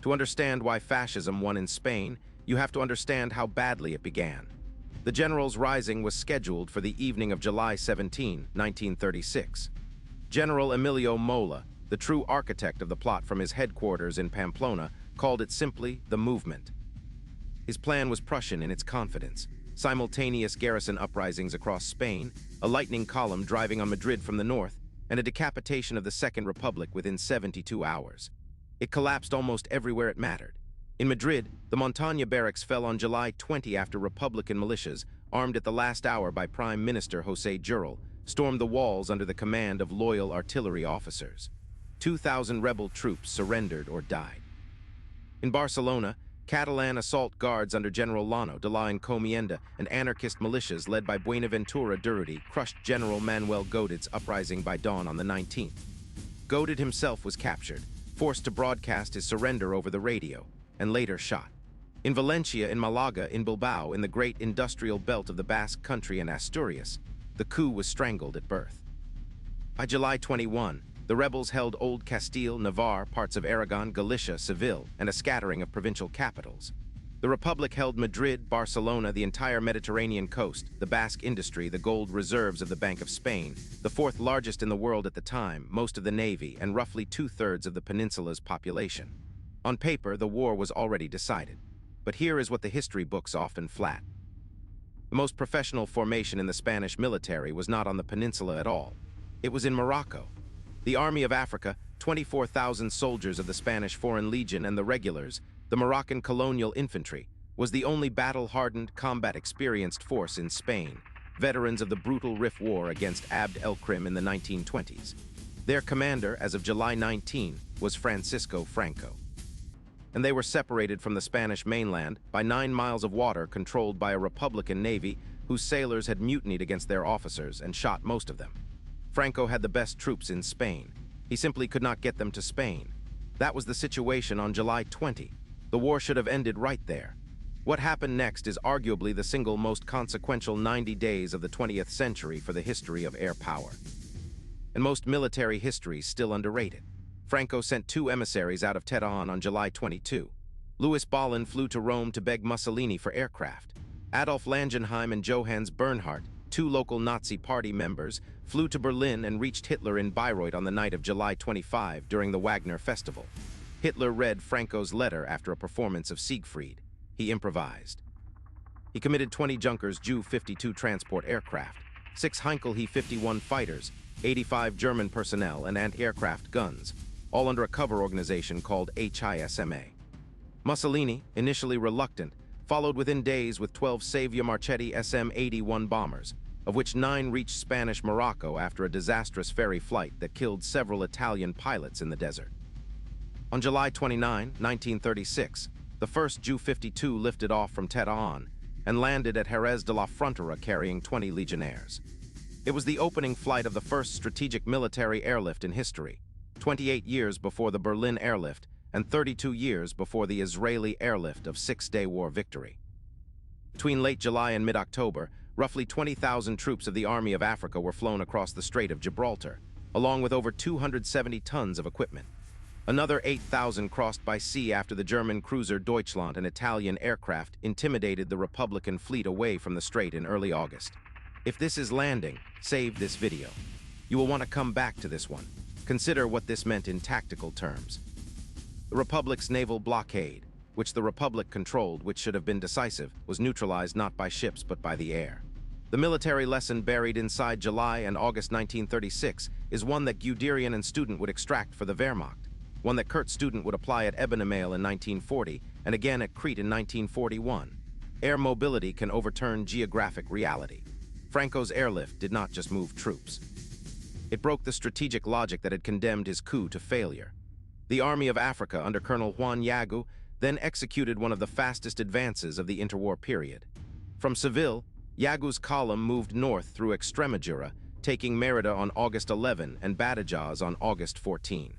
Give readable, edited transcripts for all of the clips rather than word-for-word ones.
To understand why fascism won in Spain, you have to understand how badly it began. The general's rising was scheduled for the evening of July 17, 1936. General Emilio Mola, the true architect of the plot from his headquarters in Pamplona, called it simply the movement. His plan was Prussian in its confidence. Simultaneous garrison uprisings across Spain, a lightning column driving on Madrid from the north, and a decapitation of the Second Republic within 72 hours. It collapsed almost everywhere it mattered. In Madrid, the Montaña barracks fell on July 20 after Republican militias, armed at the last hour by Prime Minister José Jurel, stormed the walls under the command of loyal artillery officers. 2,000 rebel troops surrendered or died. In Barcelona, Catalan assault guards under General Llano de la Encomienda and anarchist militias led by Buenaventura Durruti crushed General Manuel Goded's uprising by dawn on the 19th. Goded himself was captured, forced to broadcast his surrender over the radio, and later shot. In Valencia, in Malaga, in Bilbao, in the great industrial belt of the Basque Country and Asturias, the coup was strangled at birth. By July 21, the rebels held Old Castile, Navarre, parts of Aragon, Galicia, Seville, and a scattering of provincial capitals. The Republic held Madrid, Barcelona, the entire Mediterranean coast, the Basque industry, the gold reserves of the Bank of Spain, the fourth largest in the world at the time, most of the navy, and roughly two-thirds of the peninsula's population. On paper, the war was already decided. But here is what the history books often flat. The most professional formation in the Spanish military was not on the peninsula at all. It was in Morocco. The Army of Africa, 24,000 soldiers of the Spanish Foreign Legion and the regulars, the Moroccan colonial infantry, was the only battle-hardened, combat-experienced force in Spain, veterans of the brutal Rif War against Abd el-Krim in the 1920s. Their commander, as of July 19, was Francisco Franco. And they were separated from the Spanish mainland by 9 miles of water controlled by a Republican navy whose sailors had mutinied against their officers and shot most of them. Franco had the best troops in Spain. He simply could not get them to Spain. That was the situation on July 20. The war should have ended right there. What happened next is arguably the single most consequential 90 days of the 20th century for the history of air power. And most military histories still underrated. Franco sent 2 emissaries out of Teheran on July 22. Louis Ballin flew to Rome to beg Mussolini for aircraft. Adolf Langenheim and Johannes Bernhardt, 2 local Nazi party members, flew to Berlin and reached Hitler in Bayreuth on the night of July 25 during the Wagner Festival. Hitler read Franco's letter after a performance of Siegfried. He improvised. He committed 20 Junkers Ju-52 transport aircraft, 6 Heinkel He-51 fighters, 85 German personnel and anti-aircraft guns, all under a cover organization called HISMA. Mussolini, initially reluctant, followed within days with 12 Savia Marchetti SM-81 bombers, of which 9 reached Spanish Morocco after a disastrous ferry flight that killed several Italian pilots in the desert. On July 29, 1936, the first Ju-52 lifted off from Teheran and landed at Jerez de la Frontera carrying 20 legionnaires. It was the opening flight of the first strategic military airlift in history, 28 years before the Berlin airlift and 32 years before the Israeli airlift of Six-Day War victory. Between late July and mid-October, roughly 20,000 troops of the Army of Africa were flown across the Strait of Gibraltar, along with over 270 tons of equipment. Another 8,000 crossed by sea after the German cruiser Deutschland and Italian aircraft intimidated the Republican fleet away from the strait in early August. If this is landing, save this video. You will want to come back to this one. Consider what this meant in tactical terms. The Republic's naval blockade, which the Republic controlled, which should have been decisive, was neutralized not by ships but by the air. The military lesson buried inside July and August 1936 is one that Guderian and Student would extract for the Wehrmacht, one that Kurt Student would apply at Ebenemehl in 1940 and again at Crete in 1941. Air mobility can overturn geographic reality. Franco's airlift did not just move troops. It broke the strategic logic that had condemned his coup to failure. The Army of Africa under Colonel Juan Yagu then executed one of the fastest advances of the interwar period. From Seville, Yagu's column moved north through Extremadura, taking Mérida on August 11 and Badajoz on August 14.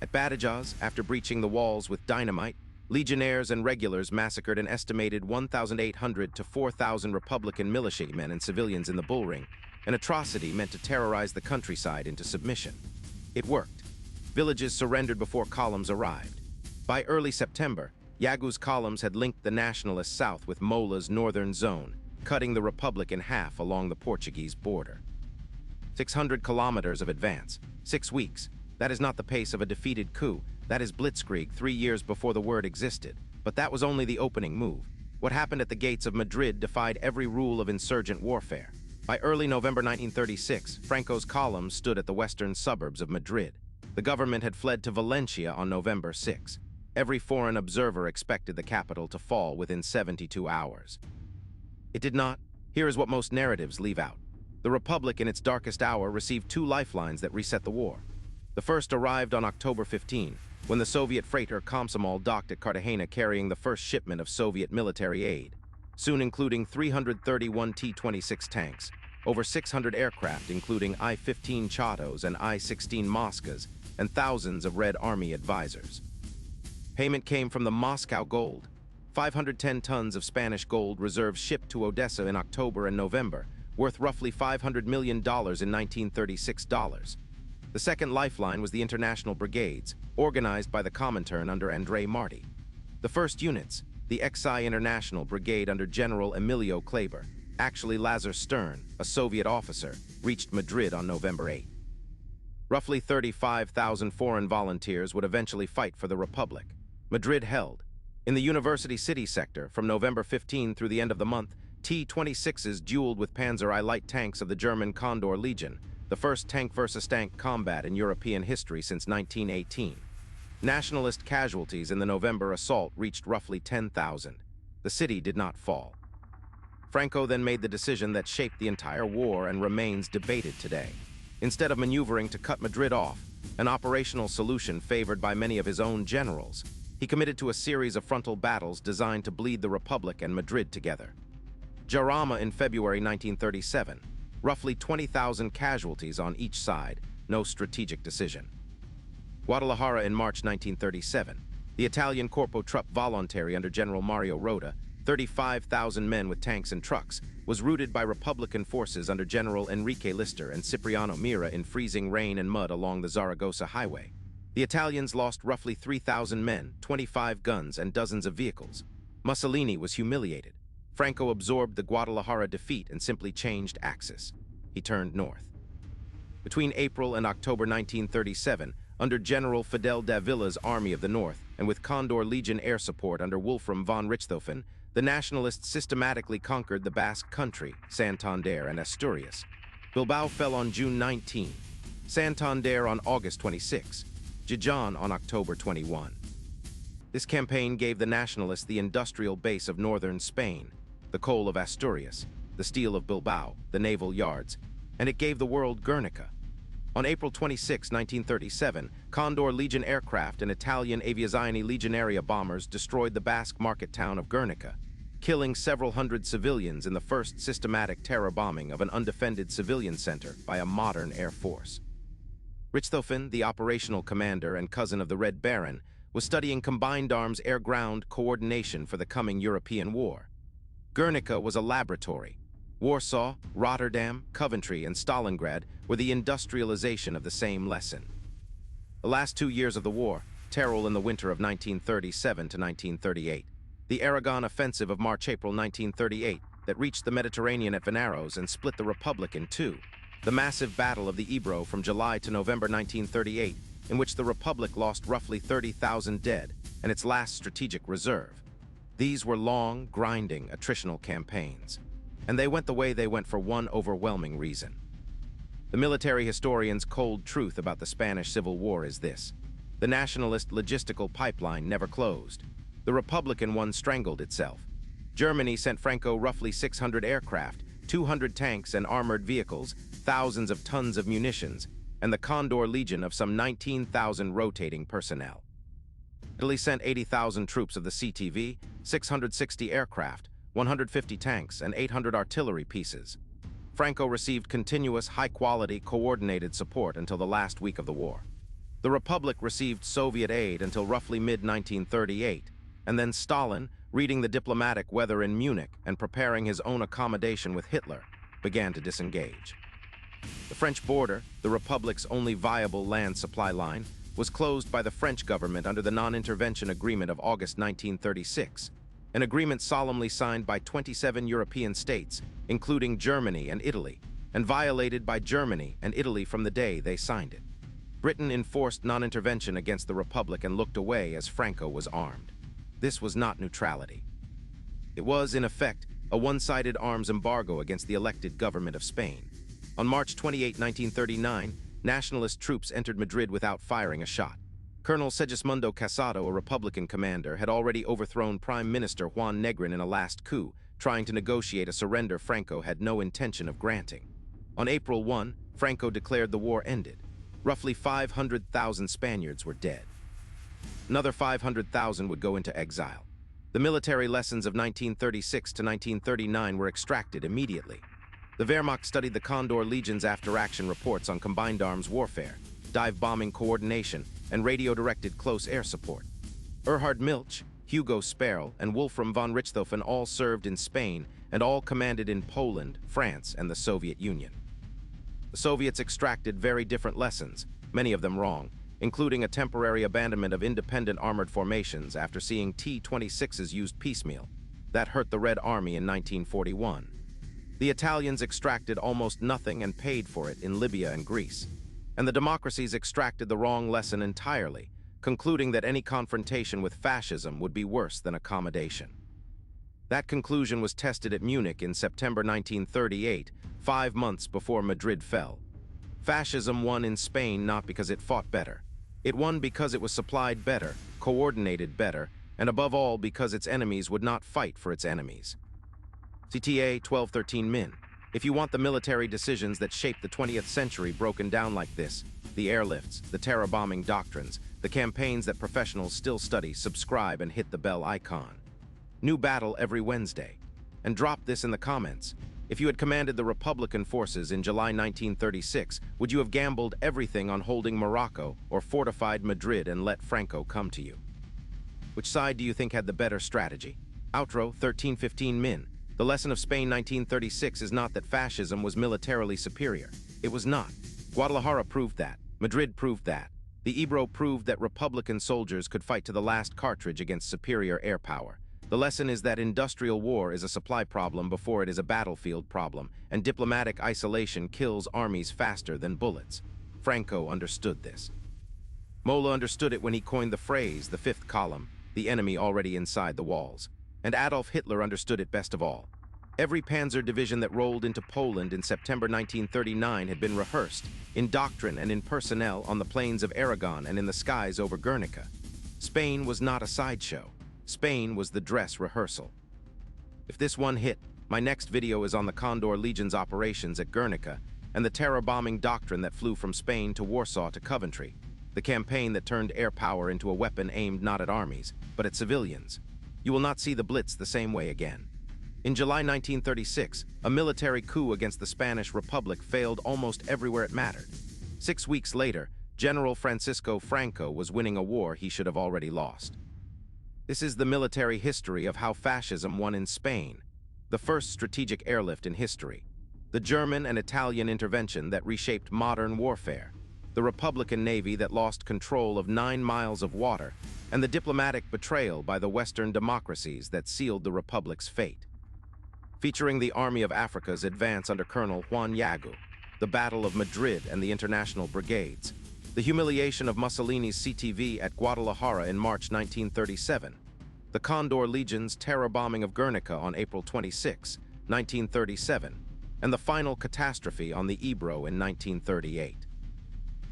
At Badajoz, after breaching the walls with dynamite, legionnaires and regulars massacred an estimated 1,800 to 4,000 Republican militiamen and civilians in the bullring, an atrocity meant to terrorize the countryside into submission. It worked. Villages surrendered before columns arrived. By early September, Yagu's columns had linked the nationalist south with Mola's northern zone, cutting the Republic in half along the Portuguese border. 600 kilometers of advance, 6 weeks. That is not the pace of a defeated coup. That is blitzkrieg 3 years before the word existed. But that was only the opening move. What happened at the gates of Madrid defied every rule of insurgent warfare. By early November 1936, Franco's columns stood at the western suburbs of Madrid. The government had fled to Valencia on November 6. Every foreign observer expected the capital to fall within 72 hours. It did not. Here is what most narratives leave out. The Republic in its darkest hour received 2 lifelines that reset the war. The first arrived on October 15, when the Soviet freighter Komsomol docked at Cartagena carrying the first shipment of Soviet military aid, soon including 331 T-26 tanks, over 600 aircraft including I-15 Chatos and I-16 Moscas, and thousands of Red Army advisors. Payment came from the Moscow gold. 510 tons of Spanish gold reserves shipped to Odessa in October and November, worth roughly $500 million in 1936 dollars. The second lifeline was the International Brigades, organized by the Comintern under Andrei Marti. The first units, the XI International Brigade under General Emilio Kleber, actually Lazar Stern, a Soviet officer, reached Madrid on November 8. Roughly 35,000 foreign volunteers would eventually fight for the Republic. Madrid held. In the University City sector, from November 15 through the end of the month, T-26s dueled with Panzer I light tanks of the German Condor Legion, the first tank versus tank combat in European history since 1918. Nationalist casualties in the November assault reached roughly 10,000. The city did not fall. Franco then made the decision that shaped the entire war and remains debated today. Instead of maneuvering to cut Madrid off, an operational solution favored by many of his own generals, he committed to a series of frontal battles designed to bleed the Republic and Madrid together. Jarama in February 1937, roughly 20,000 casualties on each side, no strategic decision. Guadalajara in March 1937, the Italian Corpo Truppe Volontarie under General Mario Rota, 35,000 men with tanks and trucks, was routed by Republican forces under General Enrique Lister and Cipriano Mira in freezing rain and mud along the Zaragoza highway. The Italians lost roughly 3,000 men, 25 guns, and dozens of vehicles. Mussolini was humiliated. Franco absorbed the Guadalajara defeat and simply changed axis. He turned north. Between April and October 1937, under General Fidel Davila's Army of the North, and with Condor Legion air support under Wolfram von Richthofen, the nationalists systematically conquered the Basque Country, Santander, and Asturias. Bilbao fell on June 19, Santander on August 26, Gijón on October 21. This campaign gave the nationalists the industrial base of northern Spain, the coal of Asturias, the steel of Bilbao, the naval yards, and it gave the world Guernica. On April 26, 1937, Condor Legion aircraft and Italian Aviazioni Legionaria bombers destroyed the Basque market town of Guernica, killing several hundred civilians in the first systematic terror bombing of an undefended civilian center by a modern air force. Richthofen, the operational commander and cousin of the Red Baron, was studying combined arms air-ground coordination for the coming European war. Guernica was a laboratory. Warsaw, Rotterdam, Coventry, and Stalingrad were the industrialization of the same lesson. The last 2 years of the war, Tyrol in the winter of 1937 to 1938, the Aragon offensive of March-April 1938 that reached the Mediterranean at Venaros and split the Republic in two, the massive Battle of the Ebro from July to November 1938, in which the Republic lost roughly 30,000 dead and its last strategic reserve. These were long, grinding, attritional campaigns, and they went the way they went for one overwhelming reason. The military historian's cold truth about the Spanish Civil War is this: the nationalist logistical pipeline never closed. The Republican one strangled itself. Germany sent Franco roughly 600 aircraft, 200 tanks and armored vehicles, thousands of tons of munitions, and the Condor Legion of some 19,000 rotating personnel. Italy sent 80,000 troops of the CTV, 660 aircraft, 150 tanks, and 800 artillery pieces. Franco received continuous, high-quality, coordinated support until the last week of the war. The Republic received Soviet aid until roughly mid-1938, and then Stalin, reading the diplomatic weather in Munich and preparing his own accommodation with Hitler, began to disengage. The French border, the Republic's only viable land supply line, was closed by the French government under the Non-Intervention Agreement of August 1936, an agreement solemnly signed by 27 European states, including Germany and Italy, and violated by Germany and Italy from the day they signed it. Britain enforced non-intervention against the Republic and looked away as Franco was armed. This was not neutrality. It was, in effect, a one-sided arms embargo against the elected government of Spain. On March 28, 1939, nationalist troops entered Madrid without firing a shot. Colonel Segismundo Casado, a Republican commander, had already overthrown Prime Minister Juan Negrin in a last coup, trying to negotiate a surrender Franco had no intention of granting. On April 1, Franco declared the war ended. Roughly 500,000 Spaniards were dead. Another 500,000 would go into exile. The military lessons of 1936 to 1939 were extracted immediately. The Wehrmacht studied the Condor Legion's after-action reports on combined arms warfare, dive bombing coordination, and radio-directed close air support. Erhard Milch, Hugo Sperl, and Wolfram von Richthofen all served in Spain and all commanded in Poland, France, and the Soviet Union. The Soviets extracted very different lessons, many of them wrong, including a temporary abandonment of independent armored formations after seeing T-26s used piecemeal. That hurt the Red Army in 1941. The Italians extracted almost nothing and paid for it in Libya and Greece. And the democracies extracted the wrong lesson entirely, concluding that any confrontation with fascism would be worse than accommodation. That conclusion was tested at Munich in September 1938, 5 months before Madrid fell. Fascism won in Spain not because it fought better. It won because it was supplied better, coordinated better, and above all because its enemies would not fight for its enemies. CTA 1213 Min. If you want the military decisions that shaped the 20th century broken down like this, the airlifts, the terror bombing doctrines, the campaigns that professionals still study, subscribe and hit the bell icon. New battle every Wednesday. And drop this in the comments. If you had commanded the Republican forces in July 1936, would you have gambled everything on holding Morocco or fortified Madrid and let Franco come to you? Which side do you think had the better strategy? Outro 1315 Min. The lesson of Spain 1936 is not that fascism was militarily superior. It was not. Guadalajara proved that. Madrid proved that. The Ebro proved that Republican soldiers could fight to the last cartridge against superior air power. The lesson is that industrial war is a supply problem before it is a battlefield problem, and diplomatic isolation kills armies faster than bullets. Franco understood this. Mola understood it when he coined the phrase, the fifth column, the enemy already inside the walls. And Adolf Hitler understood it best of all. Every panzer division that rolled into Poland in September 1939 had been rehearsed, in doctrine and in personnel on the plains of Aragon and in the skies over Guernica. Spain was not a sideshow. Spain was the dress rehearsal. If this one hit, my next video is on the Condor Legion's operations at Guernica and the terror-bombing doctrine that flew from Spain to Warsaw to Coventry, the campaign that turned air power into a weapon aimed not at armies, but at civilians. You will not see the Blitz the same way again. In July 1936, a military coup against the Spanish Republic failed almost everywhere it mattered. 6 weeks later, General Francisco Franco was winning a war he should have already lost. This is the military history of how fascism won in Spain, the first strategic airlift in history, the German and Italian intervention that reshaped modern warfare, the Republican Navy that lost control of 9 miles of water, and the diplomatic betrayal by the Western democracies that sealed the Republic's fate. Featuring the Army of Africa's advance under Colonel Juan Yagu, the Battle of Madrid and the International Brigades, the humiliation of Mussolini's CTV at Guadalajara in March 1937, the Condor Legion's terror bombing of Guernica on April 26, 1937, and the final catastrophe on the Ebro in 1938.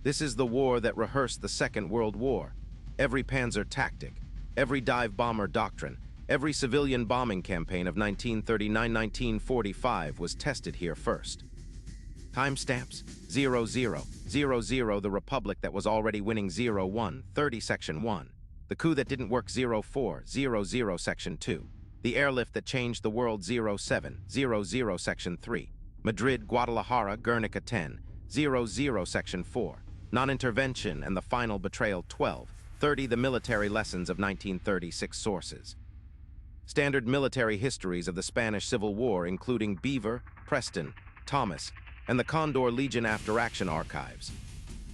This is the war that rehearsed the Second World War. Every panzer tactic, every dive bomber doctrine, every civilian bombing campaign of 1939-1945 was tested here first. Timestamps 0000, the Republic that was already winning 01, 30 Section 1. The coup that didn't work 0400 Section 2. The airlift that changed the world 0700 Section 3. Madrid, Guadalajara, Guernica 10, 00 Section 4. Non-intervention and the final betrayal 1230, the military lessons of 1936 sources. Standard military histories of the Spanish Civil War including Beaver, Preston, Thomas, and the Condor Legion After Action archives.